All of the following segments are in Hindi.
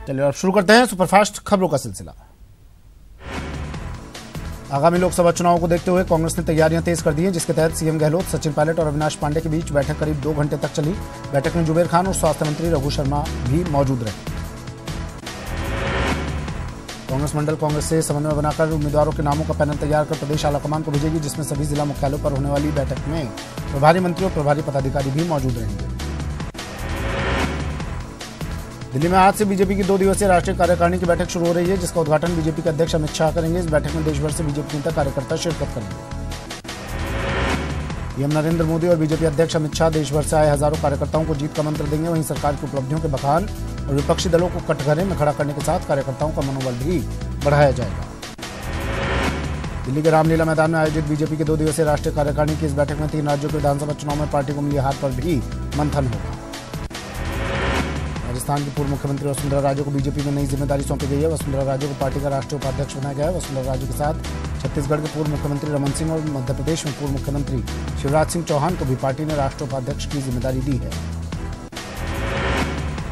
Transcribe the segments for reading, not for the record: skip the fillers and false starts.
चलिए अब शुरू करते हैं सुपरफास्ट खबरों का सिलसिला। आगामी लोकसभा चुनाव को देखते हुए कांग्रेस ने तैयारियां तेज कर दी हैं, जिसके तहत सीएम गहलोत, सचिन पायलट और अविनाश पांडे के बीच बैठक करीब 2 घंटे तक चली। बैठक में जुबेर खान और स्वास्थ्य मंत्री रघु शर्मा भी मौजूद रहे। कांग्रेस मंडल कांग्रेस से समन्वय बनाकर उम्मीदवारों के नामों का पैनल तैयार कर प्रदेश आलाकमान को भेजेगी, जिसमें सभी जिला मुख्यालयों पर होने वाली बैठक में प्रभारी मंत्री और प्रभारी पदाधिकारी भी मौजूद रहेंगे। दिल्ली में आज से बीजेपी की 2 दिवसीय राष्ट्रीय कार्यकारिणी की बैठक शुरू हो रही है, जिसका उद्घाटन बीजेपी के अध्यक्ष अमित शाह करेंगे। इस बैठक में देश भर से बीजेपी नेता कार्यकर्ता शिरकत करेंगे। पीएम नरेंद्र मोदी और बीजेपी अध्यक्ष अमित शाह देश भर से आए हजारों कार्यकर्ताओं को जीत का मंत्र देंगे। वहीं सरकार की उपलब्धियों के बखान और विपक्षी दलों को कटघरे में खड़ा करने के साथ कार्यकर्ताओं का मनोबल भी बढ़ाया जाएगा। दिल्ली के रामलीला मैदान में आयोजित बीजेपी की 2 दिवसीय राष्ट्रीय कार्यकारिणी की इस बैठक में 3 राज्यों के विधानसभा चुनाव में पार्टी को मिली हार पर भी मंथन होगा। राजस्थान की पूर्व मुख्यमंत्री वसुंधरा राजे को बीजेपी में नई जिम्मेदारी सौंपी गई है। वसुंधरा राजे को पार्टी का राष्ट्रीय उपाध्यक्ष बनाया गया है। वसुंधरा राजे के साथ छत्तीसगढ़ के पूर्व मुख्यमंत्री रमन सिंह और मध्य प्रदेश में पूर्व मुख्यमंत्री शिवराज सिंह चौहान को भी पार्टी ने राष्ट्रीय उपाध्यक्ष की जिम्मेदारी दी है।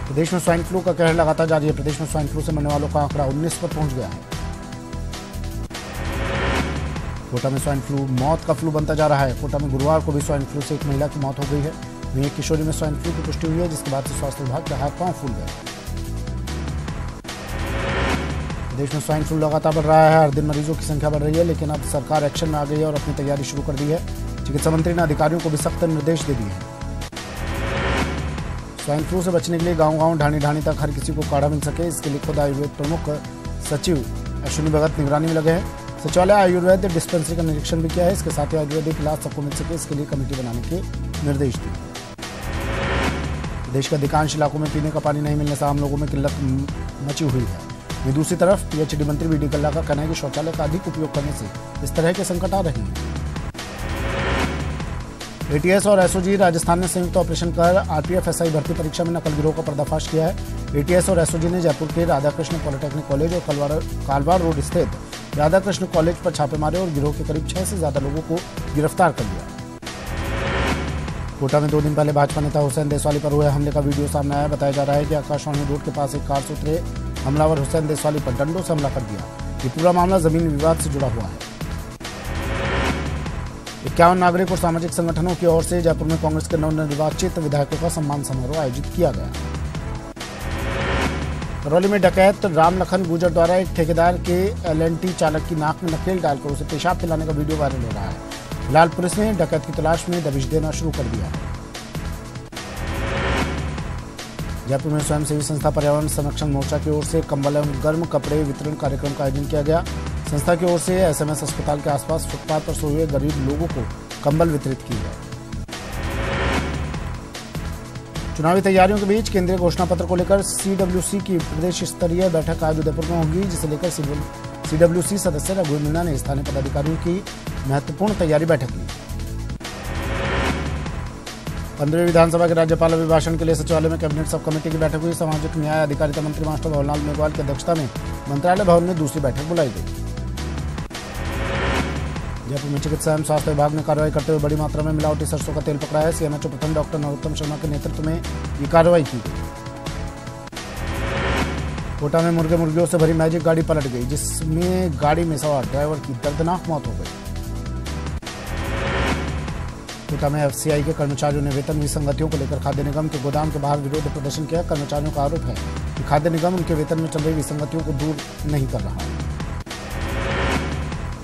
प्रदेश में स्वाइन फ्लू का कहर लगातार जारी है। प्रदेश में स्वाइन फ्लू से मरने वालों का आंकड़ा 19 पर पहुंच गया है। कोटा में स्वाइन फ्लू मौत का फ्लू बनता जा रहा है। कोटा में गुरुवार को भी स्वाइन फ्लू से एक महिला की मौत हो गई है। वहीं एक किशोरी में स्वाइन फ्लू की पुष्टि हुई है, जिसके बाद से स्वास्थ्य विभाग के हाथ पांव फूल गए। प्रदेश में स्वाइन फ्लू लगातार बढ़ रहा है। हर दिन मरीजों की संख्या बढ़ रही है, लेकिन अब सरकार एक्शन में आ गई है और अपनी तैयारी शुरू कर दी है। चिकित्सा मंत्री ने अधिकारियों को भी सख्त निर्देश दे दिए हैं। स्वाइन फ्लू से बचने के लिए गांव-गांव, ढाणी-ढाणी तक हर किसी को काढ़ा मिल सके, इसके लिए खुद आयुर्वेद प्रमुख सचिव अश्विनी भगत निगरानी में लगे हैं। सचिवालय आयुर्वेद डिस्पेंसरी का निरीक्षण भी किया है। इसके साथ ही आयुर्वेदिक इलाज सबको मिल सके, इसके लिए कमेटी बनाने के निर्देश दिए। देश के अधिकांश इलाकों में पीने का पानी नहीं मिलने से आम लोगों में किल्लत मची हुई है। वहीं दूसरी तरफ पीएचडी मंत्री वीडी कल्ला का कहना है कि शौचालय का अधिक उपयोग करने से इस तरह के संकट आ रहे हैं। एटीएस और एसओजी राजस्थान ने संयुक्त ऑपरेशन कर आरपीएफ एसआई भर्ती परीक्षा में नकल गिरोह का पर्दाफाश किया है। एटीएस और एसओजी ने जयपुर के राधाकृष्ण पॉलिटेक्निक कॉलेज और कालवाड़ रोड स्थित राधाकृष्ण कॉलेज पर छापे मारे और गिरोह के करीब 6 से ज्यादा लोगों को गिरफ्तार कर लिया। कोटा में 2 दिन पहले भाजपा नेता हुसैन देसवाली पर हुए हमले का वीडियो सामने आया। बताया जा रहा है कि आकाशवाणी रोड के पास एक कार से उतरे हमलावर हुसैन देसवाली पर डंडों से हमला कर दिया। ये पूरा मामला जमीन विवाद से जुड़ा हुआ है। 51 नागरिक और सामाजिक संगठनों की ओर से जयपुर में कांग्रेस के नवनिर्वाचित विधायकों का सम्मान समारोह आयोजित किया गया। करौली में डकैत राम लखन गुर्जर द्वारा एक ठेकेदार के एलएनटी चालक की नाक में नकेल डालकर उसे पेशाब पिलाने का वीडियो वायरल हो रहा है। फिलहाल पुलिस ने डकैत की तलाश में दबिश देना शुरू कर दिया है। जयपुर में स्वयंसेवी संस्था पर्यावरण संरक्षण मोर्चा की ओर से कंबल एवं गर्म कपड़े वितरण कार्यक्रम का आयोजन किया गया। संस्था की ओर से एसएमएस अस्पताल के आसपास फुटपाथ पर सोए हुए गरीब लोगों को कंबल वितरित किए गए। चुनावी तैयारियों के बीच केंद्रीय घोषणा पत्र को लेकर सीडब्ल्यूसी की प्रदेश स्तरीय बैठक आज उदयपुर में होगी, जिसे लेकर सीडब्ल्यूसी सदस्य रघु मीणा ने स्थानीय पदाधिकारियों की महत्वपूर्ण तैयारी बैठक ली। 15वीं विधानसभा के राज्यपाल अभिभाषण के लिए सचिवालय में कैबिनेट सब कमेटी की बैठक हुई। सामाजिक न्याय अधिकारिता मंत्री मास्टर भवरलाल मेघवाल की अध्यक्षता में मंत्रालय भवन में दूसरी बैठक बुलाई गई। जयपुर में चिकित्सा एवं स्वास्थ्य विभाग ने कार्रवाई करते हुए बड़ी मात्रा में मिलावटी सरसों का तेल पकड़ा है। सीएमएचओ प्रथम डॉक्टर नरोत्तम शर्मा के नेतृत्व में ये कार्रवाई की गई। कोटा में मुर्गे मुर्गियों से भरी मैजिक गाड़ी पलट गई, जिसमें गाड़ी में सवार ड्राइवर की दर्दनाक मौत हो गई। कोटा में एफसीआई के कर्मचारियों ने वेतन विसंगतियों को लेकर खाद्य निगम के गोदाम के बाहर विरोध प्रदर्शन किया। कर्मचारियों का आरोप है कि खाद्य निगम उनके वेतन में चल रही विसंगतियों को दूर नहीं कर रहा है।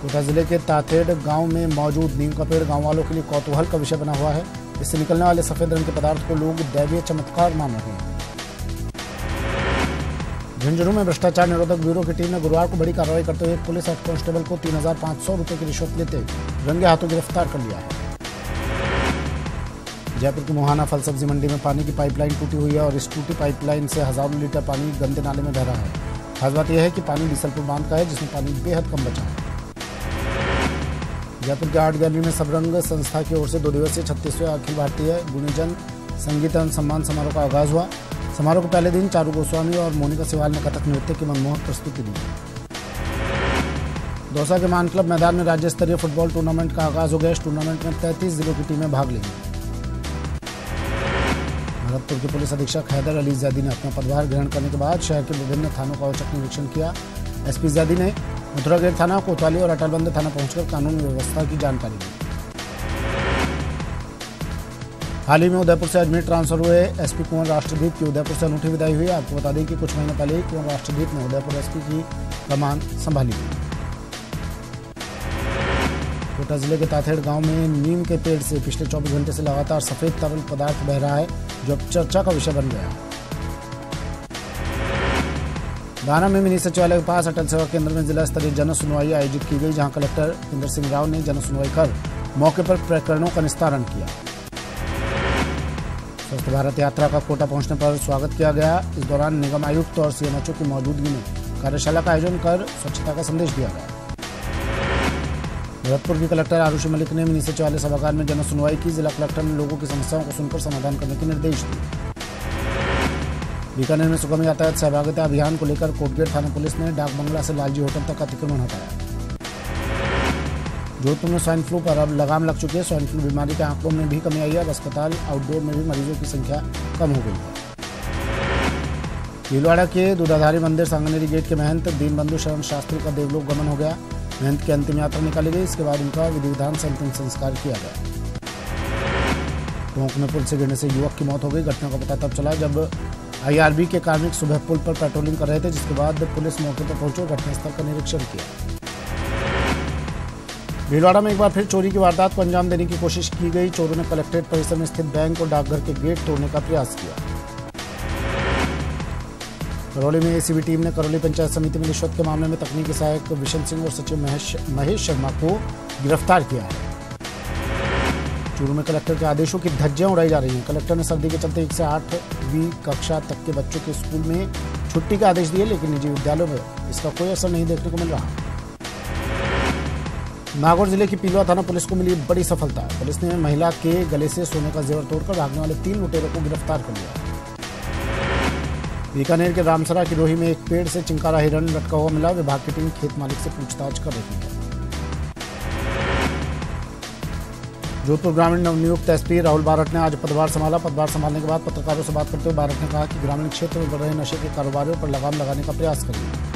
कोटा जिले के ताथेड़ गांव में मौजूद नीम का पेड़ गांव वालों के लिए कौतूहल का विषय बना हुआ है। इससे निकलने वाले सफेद रंग के पदार्थ को लोग दैवीय चमत्कार मान रहे हैं। झुंझुनू में भ्रष्टाचार निरोधक ब्यूरो की टीम ने गुरुवार को बड़ी कार्रवाई करते हुए पुलिस हेड कांस्टेबल को 3,500 रुपए की रिश्वत लेते रंगे हाथों गिरफ्तार कर लिया है। जयपुर की मोहाना फल सब्जी मंडी में पानी की पाइपलाइन टूटी हुई है और इस टूटी पाइपलाइन से हजारों लीटर पानी गंदे नाले में बह रहा है। खास बात यह है कि पानी बीसलपुर बांध का है, जिसमें पानी बेहद कम बचा है। जयपुर के आर्ट गैलरी में सबरंग संस्था की ओर से 2 दिवसीय 36वें अखिल भारतीय गुणीजन संगीत एवं सम्मान समारोह का आगाज हुआ। समारोह के पहले दिन चारू गोस्वामी और मोनिका सिवाल ने कथक नृत्य की मनमोहक प्रस्तुति दी। दौसा के मान क्लब मैदान में राज्य स्तरीय फुटबॉल टूर्नामेंट का आगाज हो गया। इस टूर्नामेंट में 33 जिलों की टीमें भाग लेंगी। भरतपुर के पुलिस अधीक्षक हैदर अली जैदी ने अपना पदभार ग्रहण करने के बाद शहर के विभिन्न थानों का औचक निरीक्षण किया। एसपी जैदी ने मथुरा गेट थाना, कोतवाली और अटलबंद थाना पहुंचकर कानून व्यवस्था की जानकारी दी। हाल ही में उदयपुर से अजमेर ट्रांसफर हुए एसपी कुंवर राष्ट्रदीप की उदयपुर से अनूठी विदाई हुई। आपको बता दें कि कुछ महीने पहले ही कुंवर राष्ट्रदीप ने उदयपुर एसपी की कमान संभाली थी। कोटा जिले के ताथेड़ गांव में नीम के पेड़ से पिछले 24 घंटे से लगातार सफेद तरल पदार्थ बह रहा है, जो अब चर्चा का विषय बन गया है। बाना में मिनी सचिवालय के पास अटल सेवा केंद्र में जिला स्तरीय जन सुनवाई आयोजित की गई, जहां कलेक्टर इंदर सिंह राव ने जन सुनवाई कर मौके पर प्रकरणों का निस्तारण किया। स्वस्थ भारत यात्रा का कोटा पहुंचने पर स्वागत किया गया। इस दौरान निगम आयुक्त और सीएमएचओ की मौजूदगी में कार्यशाला का आयोजन कर स्वच्छता का संदेश दिया गया। भरतपुर की कलेक्टर आरुषि मलिक ने मिनी सचिवालय सभागार में जन सुनवाई की। जिला कलेक्टर ने लोगों की समस्याओं को सुनकर समाधान करने के निर्देश दिए। बीकानेर में सुगम यातायात सहभागिता अभियान को लेकर कोटगेट थाना पुलिस ने डाक बंगला से लालजी होटल तक अतिक्रमण हटाया। जोधपुर में स्वाइन फ्लू पर अब लगाम लग चुकी है। स्वाइन फ्लू बीमारी के आंकड़ों में भी कमी आई है। अब अस्पताल आउटडोर में भी मरीजों की संख्या कम हो गई है। भीलवाड़ा के दूधाधारी मंदिर सांगनेरी गेट के महंत दीनबंधु शरण शास्त्री का देवलोक गमन हो गया। महंत की अंतिम यात्रा निकाली गई। इसके बाद उनका विधि विधान से अंतिम संस्कार किया गया। टोंक में पुल से गिरने से युवक की मौत हो गई। घटना का पता तब चला जब आईआरबी के कार्मिक सुबह पुल पर पेट्रोलिंग कर रहे थे, जिसके बाद पुलिस मौके पर पहुंची और घटनास्थल का निरीक्षण किया। भीलवाड़ा में एक बार फिर चोरी की वारदात को अंजाम देने की कोशिश की गई। चोरों ने कलेक्ट्रेट परिसर में स्थित बैंक और डाकघर के गेट तोड़ने का प्रयास किया। करौली में एसीबी टीम ने करौली पंचायत समिति में रिश्वत के मामले में तकनीकी सहायक विशन सिंह और सचिव महेश शर्मा को गिरफ्तार किया है। चूरू में कलेक्टर के आदेशों की धज्जियां उड़ाई जा रही हैं। कलेक्टर ने सर्दी के चलते 1 से 8वीं कक्षा तक के बच्चों के स्कूल में छुट्टी के आदेश दिए, लेकिन निजी विद्यालयों में इसका कोई असर नहीं देखने को मिल रहा। नागौर जिले की पीलवा थाना पुलिस को मिली बड़ी सफलता। पुलिस ने महिला के गले से सोने का जेवर तोड़कर भागने वाले 3 लुटेरों को गिरफ्तार कर लिया। बीकानेर के रामसरा की रोही में एक पेड़ से चिंकारा हिरण लटका हुआ मिला। विभाग की टीम खेत मालिक से पूछताछ कर रही है। जोधपुर ग्रामीण नवनियुक्त एसपी राहुल बारट ने आज पदभार संभाला। पदभार संभालने के बाद पत्रकारों से बात करते हुए बारट ने कहा कि ग्रामीण क्षेत्र में बढ़ रहे नशे के कारोबारियों पर लगाम लगाने का प्रयास करेंगे।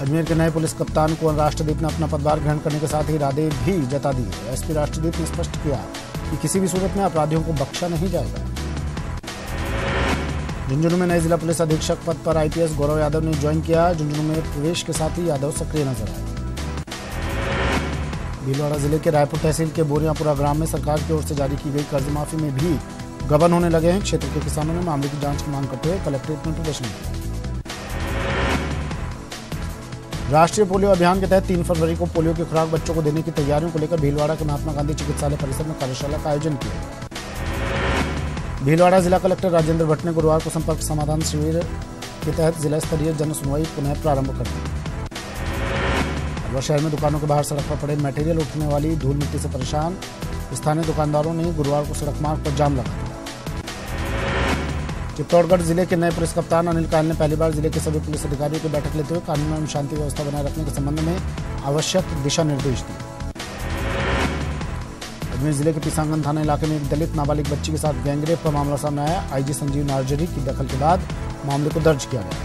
अजमेर के नए पुलिस कप्तान कुंवर राष्ट्रदीप ने अपना पदभार ग्रहण करने के साथ ही इरादे भी जता दिए। एसपी राष्ट्रदीप ने स्पष्ट किया कि किसी भी सूरत में अपराधियों को बख्शा नहीं जाएगा। झुंझुनू में नए जिला पुलिस अधीक्षक पद पर आईपीएस गौरव यादव ने ज्वाइन किया। झुंझुनू में प्रवेश के साथ ही यादव सक्रिय नजर आए। भीलवाड़ा जिले के रायपुर तहसील के बोरियापुरा ग्राम में सरकार की ओर से जारी की गई कर्ज माफी में भी गबन होने लगे हैं। क्षेत्र के किसानों ने मामले की जांच की मांग करते हुए कलेक्ट्रेट में प्रदर्शन किया। राष्ट्रीय पोलियो अभियान के तहत 3 फरवरी को पोलियो की खुराक बच्चों को देने की तैयारियों को लेकर भीलवाड़ा के महात्मा गांधी चिकित्सालय परिसर में कार्यशाला का आयोजन किया गया। भीलवाड़ा जिला कलेक्टर राजेंद्र भट्ट ने गुरुवार को संपर्क समाधान शिविर के तहत जिला स्तरीय जन सुनवाई पुनः प्रारंभ कर दी। अलवर शहर में दुकानों के बाहर सड़क पर पड़े मटेरियल उठने वाली धूल मिट्टी से परेशान स्थानीय दुकानदारों ने गुरुवार को सड़क मार्ग पर जाम लगा दिया। चित्तौड़गढ़ जिले के नए पुलिस कप्तान अनिल कायल ने पहली बार जिले के सभी पुलिस अधिकारियों की बैठक लेते हुए कानून एवं शांति व्यवस्था बनाए रखने के संबंध में आवश्यक दिशा निर्देश दिए। अजमेर जिले के पिसांगन थाना इलाके में एक दलित नाबालिग बच्ची के साथ गैंगरेप का मामला सामने आया। आईजी संजीव नार्जरी की दखल के बाद मामले को दर्ज किया गया।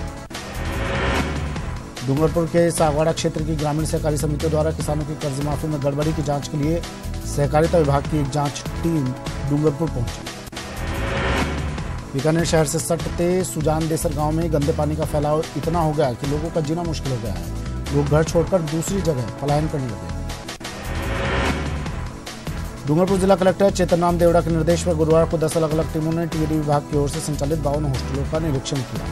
डूंगरपुर के सागवाड़ा क्षेत्र की ग्रामीण सहकारी समितियों द्वारा किसानों की कर्ज माफी में गड़बड़ी की जांच के लिए सहकारिता विभाग की एक जांच टीम डूंगरपुर पहुंची। बीकानेर शहर से सटते सुजान देसर गांव में गंदे पानी का फैलाव इतना हो गया कि लोगों का जीना मुश्किल हो गया है। लोग घर छोड़कर दूसरी जगह पलायन करने लगे। डूंगरपुर जिला कलेक्टर चेतन राम देवड़ा के निर्देश पर गुरुवार को 10 अलग अलग टीमों ने टिहरी विभाग की ओर से संचालित 52 हॉस्टलों का निरीक्षण किया।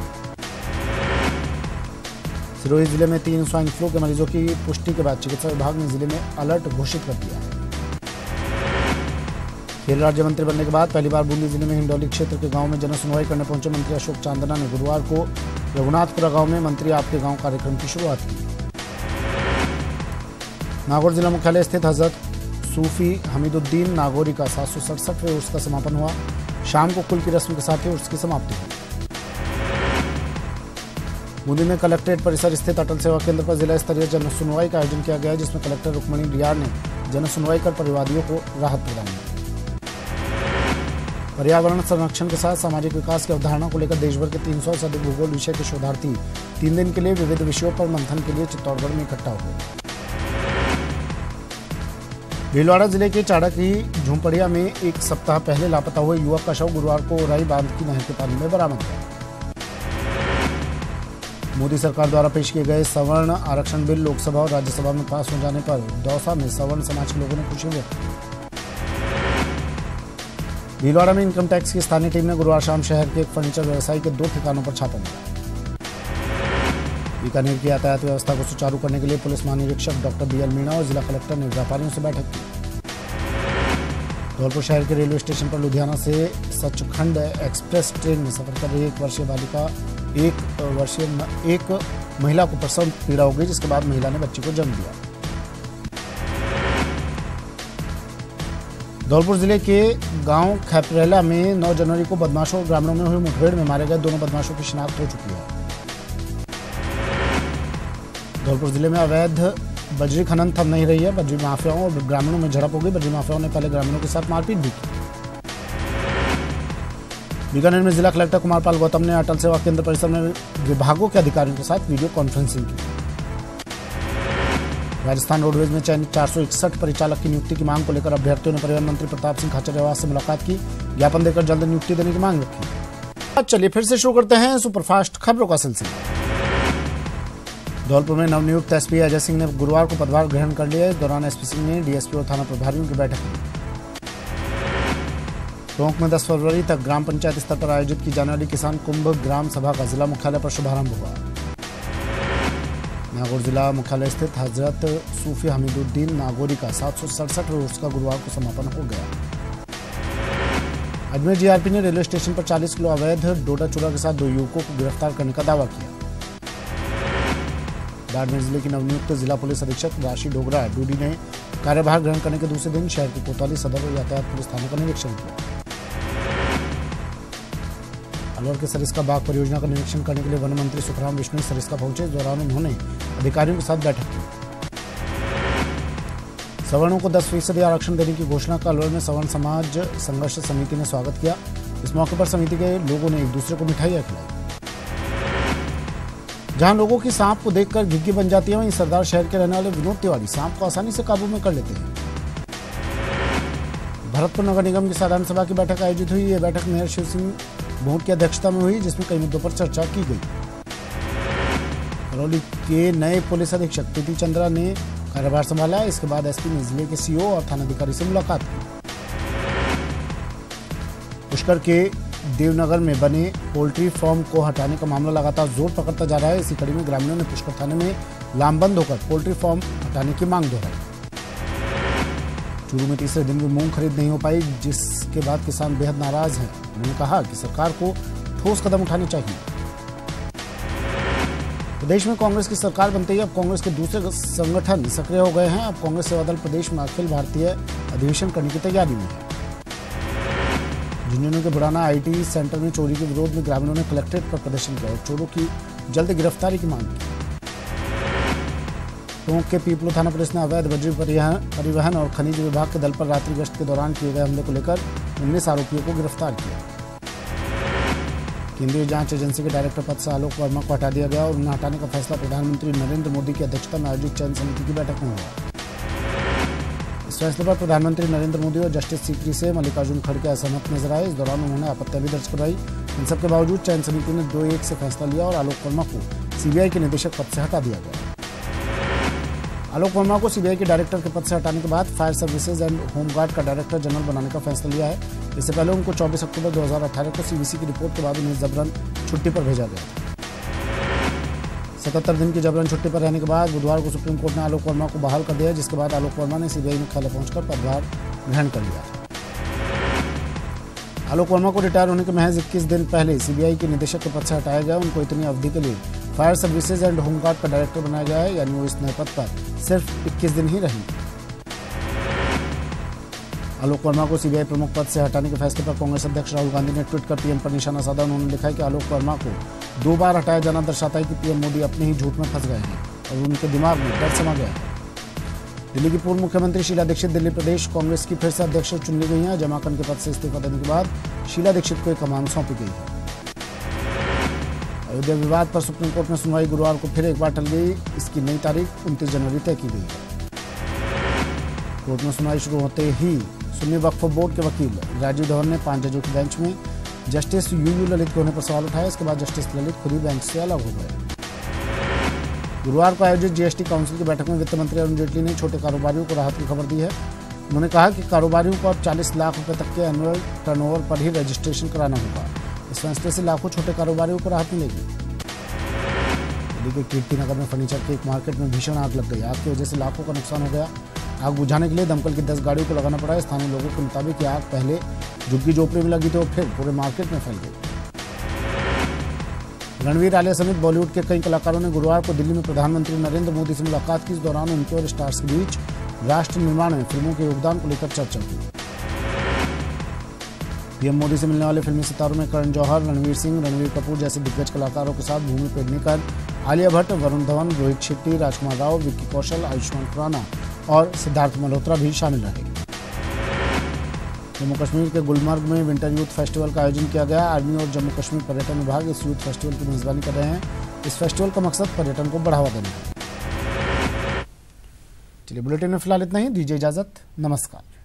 सिरोही जिले में 3 स्वाइन फ्लू के मरीजों की पुष्टि के बाद चिकित्सा विभाग ने जिले में अलर्ट घोषित कर दिया है। खेल राज्य मंत्री बनने के बाद पहली बार बूंदी जिले में हिंडौली क्षेत्र के गांव में जन सुनवाई करने पहुंचे मंत्री अशोक चांदना ने गुरुवार को रघुनाथपुरा गांव में मंत्री आपके गांव कार्यक्रम की शुरुआत की। नागौर जिला मुख्यालय स्थित हजरत सूफी हमीदुद्दीन नागौरी का 767वें उर्स का समापन हुआ। शाम को कुल की रस्म के साथ ही उर्स की समाप्ति हुई। बूंदी में कलेक्ट्रेट परिसर स्थित अटल सेवा केंद्र पर जिला स्तरीय जन सुनवाई का आयोजन किया गया, जिसमें कलेक्टर रुक्मणी रियार ने जन सुनवाई कर परिवादियों को राहत प्रदान की। पर्यावरण संरक्षण के साथ सामाजिक विकास की अवधारणा को लेकर देश भर के 300 से अधिक भूगोल विषय के शोधार्थी 3 दिन के लिए विविध विषयों पर मंथन के लिए चित्तौड़गढ़ में इकट्ठा हुए। भीलवाड़ा जिले के चाड़ा की झुमपड़िया में एक सप्ताह पहले लापता हुए युवक का शव गुरुवार को ओराई बांध की नहर के पानी में बरामद हुआ। मोदी सरकार द्वारा पेश किए गए सवर्ण आरक्षण बिल लोकसभा और राज्यसभा में पास हो जाने पर दौसा में सवर्ण समाज के लोगों ने खुशी व्यक्त की। भीलवाड़ा में इनकम टैक्स की स्थानीय टीम ने गुरुवार शाम शहर के एक फर्नीचर व्यवसायी के 2 ठिकानों पर छापा मारा। बीकानेर की यातायात व्यवस्था को सुचारू करने के लिए पुलिस महानिरीक्षक डॉक्टर BL मीणा और जिला कलेक्टर ने व्यापारियों से बैठक की। धौलपुर शहर के रेलवे स्टेशन पर लुधियाना से सचखंड एक्सप्रेस ट्रेन में सफर कर रही एक महिला को प्रसव पीड़ा हो गई, जिसके बाद महिला ने बच्ची को जन्म दिया। धौलपुर जिले के गांव खैपरेला में 9 जनवरी को बदमाशों और ग्रामीणों में हुई मुठभेड़ में मारे गए दोनों बदमाशों की शिनाख्त हो चुकी है। धौलपुर जिले में अवैध बजरी खनन थम नहीं रही है। बजरी माफियाओं और ग्रामीणों में झड़प हो गई। बजरी माफियाओं ने पहले ग्रामीणों के साथ मारपीट भी की। बीकानेर में जिला कलेक्टर कुमार पाल गौतम ने अटल सेवा केंद्र परिसर में विभागों के अधिकारियों के साथ वीडियो कॉन्फ्रेंसिंग की। राजस्थान रोडवेज में चयनित 461 परिचालक की नियुक्ति की मांग को लेकर अभ्यर्थियों ने परिवहन मंत्री प्रताप सिंह खाचरियावास से मुलाकात की। ज्ञापन देकर जल्द नियुक्ति देने की मांग रखी। चलिए फिर से शुरू करते हैं सुपरफास्ट खबरों का सिलसिला। धौलपुर में नवनियुक्त एसपी अजय सिंह ने गुरुवार को पदभार ग्रहण कर लिया। इस दौरान एसपी सिंह ने डीएसपी और थाना प्रभारियों की बैठक की। टोंक में 10 फरवरी तक ग्राम पंचायत स्तर पर आयोजित की जाने वाली किसान कुंभ ग्राम सभा का जिला मुख्यालय पर शुभारंभ हुआ। नागौर जिला मुख्यालय स्थित हजरत सूफी हमीदुद्दीन नागौरी का 767 उर्स का गुरुवार को समापन हो गया। अजमेर जीआरपी ने रेलवे स्टेशन पर 40 किलो अवैध डोडा चूरा के साथ 2 युवकों को गिरफ्तार करने का दावा किया। बाड़मेर जिले की नवनियुक्त जिला पुलिस अधीक्षक राशि डोगरा डूडी ने कार्यभार ग्रहण करने के दूसरे दिन शहर के कोतवाली सदर यातायात पुलिस थाने का निरीक्षण किया। अलवर के सरिस्का बाग परियोजना का निरीक्षण करने के लिए वन मंत्री सुखराम विष्णु सरिस्का पहुंचे। इस दौरान उन्होंने अधिकारियों के साथ बैठक की। सवर्णों को 10% आरक्षण देने की घोषणा का अलवर में सवर्ण समाज संघर्ष समिति ने स्वागत किया। इस मौके पर समिति के लोगों ने एक दूसरे को मिठाइयां खिलाई। जहां लोगों की सांप को देखकर घिग्गी बन जाती है, वहीं सरदार शहर के रहने वाले विनोद तिवारी सांप को आसानी से काबू में कर लेते हैं। भरतपुर नगर निगम की साधारण सभा की बैठक आयोजित हुई। यह बैठक मेयर शिव सिंह भोट की अध्यक्षता में हुई, जिसमें कई मुद्दों पर चर्चा की गई। करौली के नए पुलिस अधीक्षक प्रीति चंद्रा ने कार्यभार संभाला। इसके बाद एसपी ने जिले के सीओ और थानाधिकारी से मुलाकात की। पुष्कर के देवनगर में बने पोल्ट्री फार्म को हटाने का मामला लगातार जोर पकड़ता जा रहा है। इसी कड़ी में ग्रामीणों ने पुष्कर थाने में लामबंद होकर पोल्ट्री फार्म हटाने की मांग दोहराई। चूरू में तीसरे दिन भी मूंग खरीद नहीं हो पाई, जिसके बाद किसान बेहद नाराज हैं। उन्होंने कहा कि सरकार को ठोस कदम उठाने चाहिए। प्रदेश में कांग्रेस की सरकार बनते ही अब कांग्रेस के दूसरे संगठन सक्रिय हो गए हैं। अब कांग्रेस सेवा दल प्रदेश में अखिल भारतीय अधिवेशन करने की तैयारी में है। झुंझुनू के बुराना आईटी सेंटर में चोरी के विरोध में ग्रामीणों ने कलेक्ट्रेट पर प्रदर्शन किया और चोरों की जल्द गिरफ्तारी की मांग की। टोंक के पीपलो थाना पुलिस ने अवैध बजरी परिवहन और खनिज विभाग के दल पर रात्रि गश्त के दौरान किए गए हमले को लेकर 19 आरोपियों को गिरफ्तार किया। केंद्रीय जांच एजेंसी के डायरेक्टर पद से आलोक वर्मा को हटा दिया गया और उन्हें हटाने का फैसला प्रधानमंत्री नरेंद्र मोदी की अध्यक्षता में आयोजित चयन समिति की बैठक में हुआ। इस फैसले पर प्रधानमंत्री नरेंद्र मोदी और जस्टिस सीकरी से मल्लिकार्जुन खड़गे असहमत नजर आए। इस दौरान उन्होंने आपत्तियां भी दर्ज कराई। इन सबके बावजूद चयन समिति ने 2-1 से फैसला लिया और आलोक वर्मा को सीबीआई के निदेशक पद से हटा दिया गया। आलोक वर्मा को सीबीआई के डायरेक्टर के पद से हटाने के बाद फायर सर्विसेज एंड होमगार्ड का डायरेक्टर जनरल बनाने का फैसला लिया है। इससे पहले उनको 24 अक्टूबर 2018 को सीवीसी की रिपोर्ट के बाद उन्हें जबरन छुट्टी पर भेजा गया था। 77 दिन की जबरन छुट्टी पर रहने के बाद बुधवार को सुप्रीम कोर्ट ने आलोक वर्मा को बहाल कर दिया, जिसके बाद आलोक वर्मा ने सीबीआई मुख्यालय पहुंचकर पदभार ग्रहण कर लिया। आलोक वर्मा को रिटायर होने के महज 21 दिन पहले सीबीआई के निदेशक के पद से हटाया गया। उनको इतनी अवधि के लिए फायर सर्विसेज एंड होमगार्ड का डायरेक्टर बनाया गया है, यानी वो इस नए पद पर सिर्फ 21 दिन ही रही। आलोक वर्मा को सीबीआई प्रमुख पद से हटाने के फैसले पर कांग्रेस अध्यक्ष राहुल गांधी ने ट्वीट कर पीएम पर निशाना साधा। उन्होंने लिखा है कि आलोक वर्मा को 2 बार हटाया जाना दर्शाता है कि पीएम मोदी अपने ही झूठ में फंस गए हैं और उनके दिमाग में डर समा गया है। दिल्ली की पूर्व मुख्यमंत्री शीला दीक्षित दिल्ली प्रदेश कांग्रेस की फिर से अध्यक्ष चुन ली गई हैं। जमाकंद के पद से इस्तीफा देने के बाद शीला दीक्षित को एक कमान सौंपी गई है। अयोध्या विवाद पर सुप्रीम कोर्ट में सुनवाई गुरुवार को फिर एक बार टल गई। इसकी नई तारीख 29 जनवरी तय की गई है। कोर्ट में सुनवाई शुरू होते ही सुन्नी वक्फ बोर्ड के वकील राजीव धवन ने 5 जजों की बेंच में जस्टिस यूयू ललित के होने पर सवाल उठाया। इसके बाद जस्टिस ललित खुद ही बेंच से अलग हो गए। गुरुवार को आयोजित जीएसटी काउंसिल की बैठक में वित्त मंत्री अरुण जेटली ने छोटे कारोबारियों को राहत की खबर दी है। उन्होंने कहा कि कारोबारियों को अब 40 लाख रुपए तक के एनुअल टर्नओवर पर ही रजिस्ट्रेशन कराना होगा। इस फैसले से लाखों छोटे कारोबारियों को राहत मिलेगी। दिल्ली के कीर्तिनगर में फर्नीचर के एक मार्केट में भीषण आग लग गई। आग की वजह से लाखों का नुकसान हो गया। आग बुझाने के लिए दमकल की 10 गाड़ियों को लगाना पड़ा। स्थानीय लोगों के मुताबिक आग पहले झुग्गी झोपड़ी में लगी थी और फिर पूरे मार्केट में फैल गई। रणवीर आलिया समेत बॉलीवुड के कई कलाकारों ने गुरुवार को दिल्ली में प्रधानमंत्री नरेंद्र मोदी से मुलाकात की। इस दौरान उनके और स्टार्स के बीच राष्ट्र निर्माण में फिल्मों के योगदान को लेकर चर्चा हुई। पीएम मोदी से मिलने वाले फिल्मी सितारों में करण जौहर, रणवीर सिंह, रणवीर कपूर जैसे दिग्गज कलाकारों के साथ भूमि पेडनेकर, आलिया भट्ट, वरुण धवन, रोहित शेट्टी, राजकुमार राव, विक्की कौशल, आयुष्मान खुराना और सिद्धार्थ मल्होत्रा भी शामिल रहे। जम्मू कश्मीर के गुलमर्ग में विंटर यूथ फेस्टिवल का आयोजन किया गया। आर्मी और जम्मू कश्मीर पर्यटन विभाग इस यूथ फेस्टिवल की मेजबानी कर रहे हैं। इस फेस्टिवल का मकसद पर्यटन को बढ़ावा देना है। चलिए बुलेटिन में फिलहाल इतना ही। दीजिए इजाजत। नमस्कार।